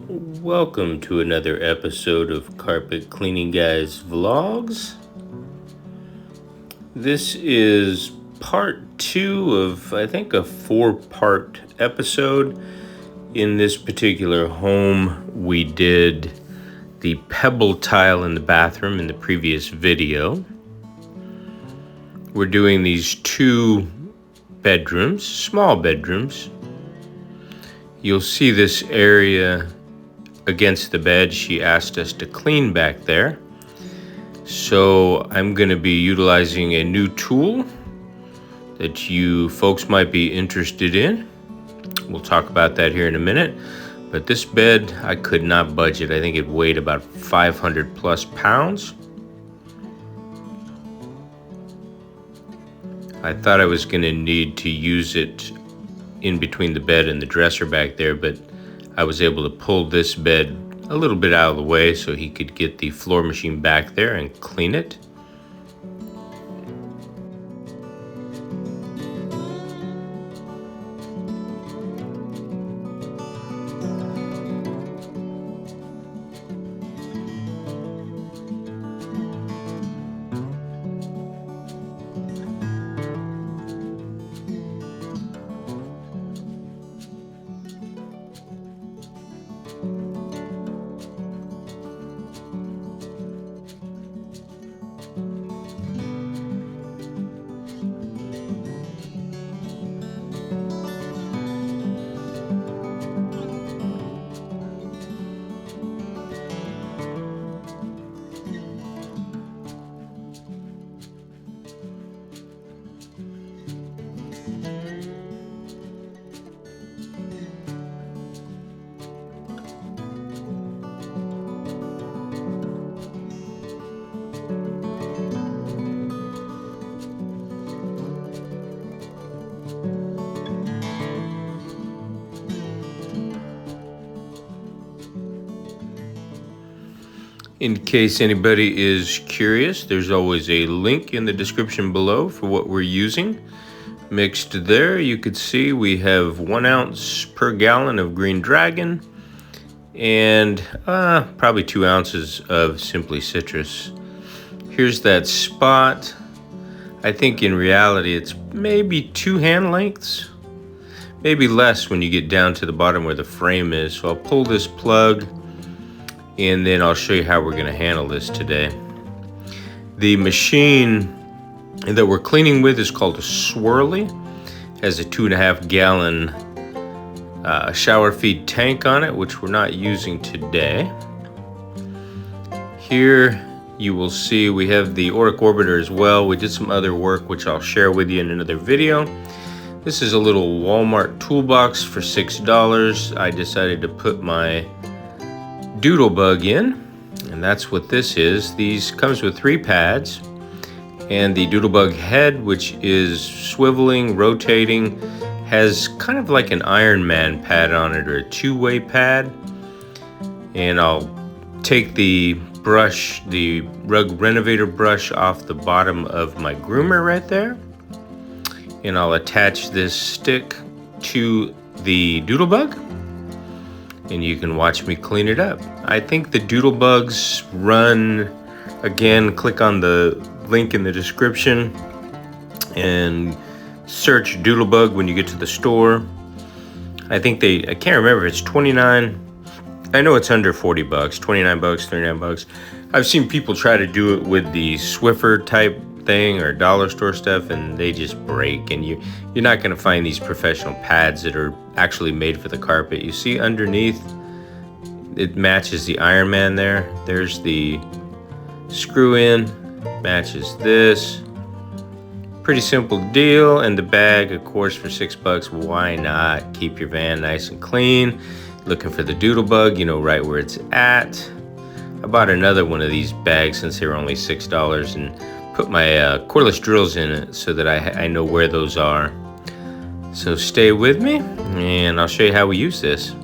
Welcome to another episode of Carpet Cleaning Guys Vlogs. This is part 2 of, I think, a 4-part episode. In this particular home, we did the pebble tile in the bathroom in the previous video. We're doing these 2 bedrooms, small bedrooms. You'll see this area against the bed. She asked us to clean back there. So I'm going to be utilizing a new tool that you folks might be interested in. We'll talk about that here in a minute. But this bed, I could not budge it. I think it weighed about 500 plus pounds. I thought I was going to need to use it in between the bed and the dresser back there, but I was able to pull this bed a little bit out of the way so he could get the floor machine back there and clean it. In case anybody is curious, there's always a link in the description below for what we're using. Mixed there, you could see we have 1 ounce per gallon of Green Dragon and probably 2 ounces of Simply Citrus. Here's that spot. I think in reality it's maybe 2 hand lengths, maybe less when you get down to the bottom where the frame is. So I'll pull this plug and then I'll show you how we're gonna handle this today. The machine that we're cleaning with is called a Swirly. It has a 2.5 gallon shower feed tank on it, which we're not using today. Here you will see we have the Auric Orbiter as well. We did some other work, which I'll share with you in another video. This is a little Walmart toolbox for $6. I decided to put my Doodlebug in, and that's what this is. These comes with 3 pads, and the Doodlebug head, which is swiveling, rotating, has kind of like an Iron Man pad on it, or a 2-way pad. And I'll take the brush, the rug renovator brush, off the bottom of my groomer right there, and I'll attach this stick to the Doodlebug, and you can watch me clean it up. I think the Doodlebugs run, again, click on the link in the description and search Doodlebug when you get to the store. I think I can't remember if it's 29. I know it's under 40 bucks, 29 bucks, 39 bucks. I've seen people try to do it with the Swiffer type thing or dollar store stuff, and they just break, and you're not going to find these professional pads that are actually made for the carpet. You see underneath, it matches the Iron Man there. There's the screw in, matches this. Pretty simple deal. And the bag, of course, for $6. Why not? Keep your van nice and clean. Looking for the Doodlebug, you know right where it's at. I bought another one of these bags since they were only $6 and put my cordless drills in it so that I know where those are. So stay with me and I'll show you how we use this.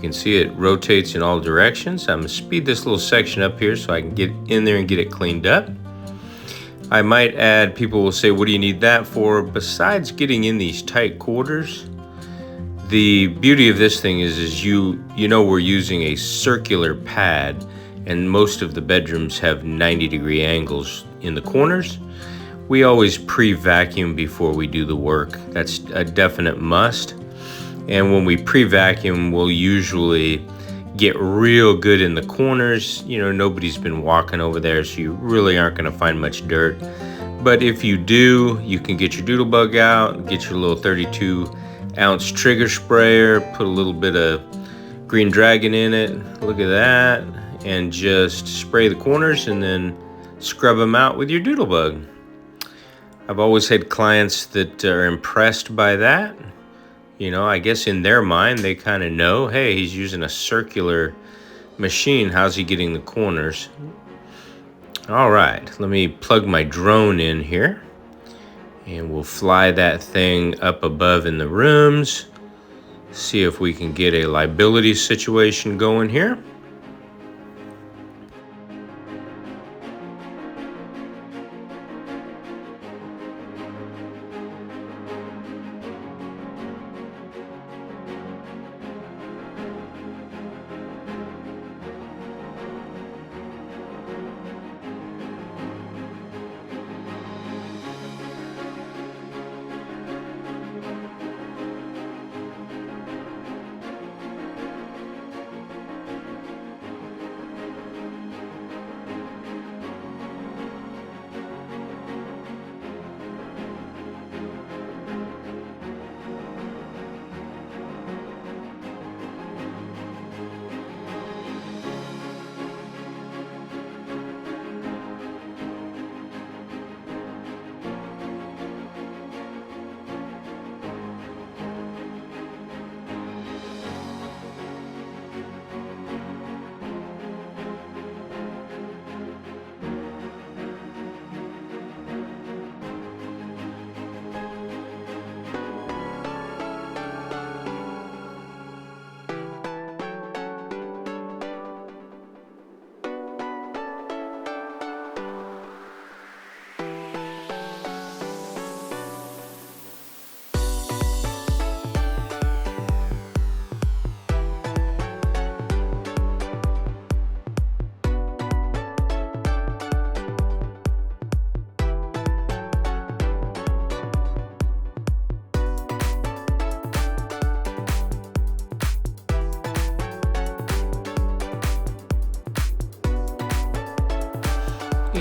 You can see it rotates in all directions. I'm gonna speed this little section up here so I can get in there and get it cleaned up. I might add, people will say, what do you need that for? Besides getting in these tight quarters, the beauty of this thing is you know we're using a circular pad, and most of the bedrooms have 90-degree angles in the corners. We always pre-vacuum before we do the work. That's a definite must. And when we pre-vacuum, we'll usually get real good in the corners. You know, nobody's been walking over there, so you really aren't gonna find much dirt. But if you do, you can get your Doodlebug out, get your little 32-ounce trigger sprayer, put a little bit of green dragon in it, look at that, and just spray the corners and then scrub them out with your Doodlebug. I've always had clients that are impressed by that. You know, I guess in their mind, they kind of know, hey, he's using a circular machine. How's he getting the corners? All right, let me plug my drone in here and we'll fly that thing up above in the rooms. See if we can get a liability situation going here.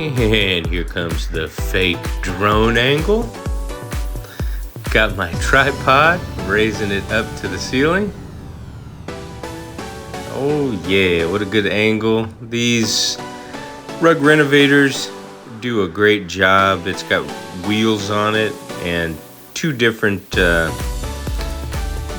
And here comes the fake drone angle. Got my tripod, raising it up to the ceiling. Oh yeah, what a good angle. These rug renovators do a great job. It's got wheels on it and two different,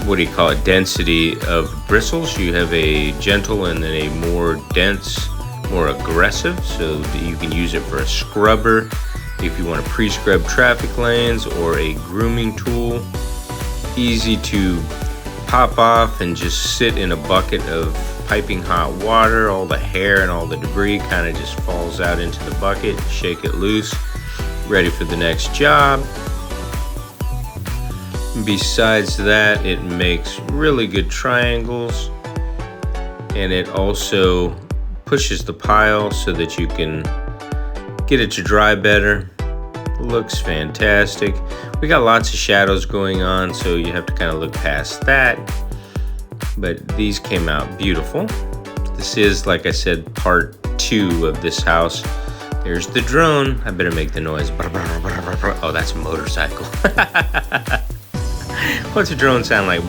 what do you call it, density of bristles. You have a gentle and then a more dense, more aggressive, so that you can use it for a scrubber if you want to pre-scrub traffic lanes, or a grooming tool. Easy to pop off and just sit in a bucket of piping hot water. All the hair and all the debris kind of just falls out into the bucket. Shake it loose, ready for the next job. Besides that, it makes really good triangles, and it also pushes the pile so that you can get it to dry better. Looks fantastic. We got lots of shadows going on, so you have to kind of look past that, but these came out beautiful. This is, like I said, part 2 of this house. There's the drone. I better make the noise. Oh, that's a motorcycle. What's a drone sound like?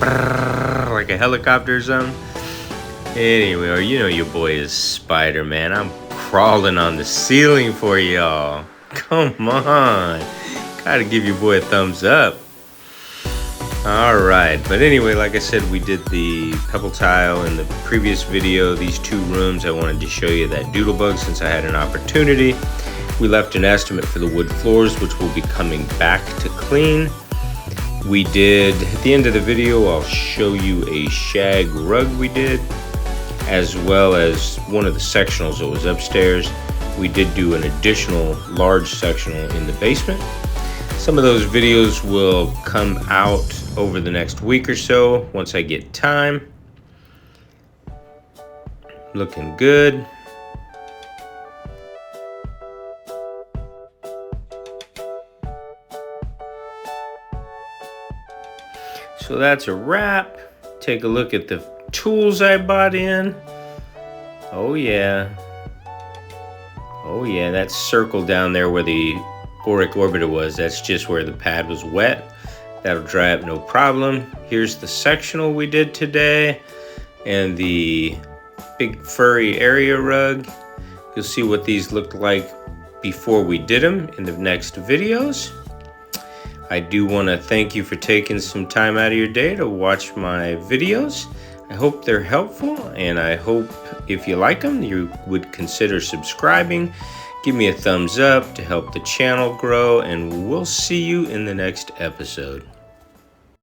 Like a helicopter or something? Anyway, you know your boy is Spider-Man. I'm crawling on the ceiling for y'all. Come on. Gotta give your boy a thumbs up. Alright, but anyway, like I said, we did the pebble tile in the previous video. These 2 rooms, I wanted to show you that Doodlebug since I had an opportunity. We left an estimate for the wood floors, which will be coming back to clean. We did, at the end of the video, I'll show you a shag rug we did, as well as one of the sectionals that was upstairs. We did do an additional large sectional in the basement. Some of those videos will come out over the next week or so once I get time. Looking good. So that's a wrap. Take a look at the tools I bought in. Oh yeah. Oh yeah, that circle down there where the Oric Orbiter was, that's just where the pad was wet. That'll dry up no problem. Here's the sectional we did today and the big furry area rug. You'll see what these looked like before we did them in the next videos. I do want to thank you for taking some time out of your day to watch my videos. I hope they're helpful, and I hope if you like them, you would consider subscribing. Give me a thumbs up to help the channel grow, and we'll see you in the next episode.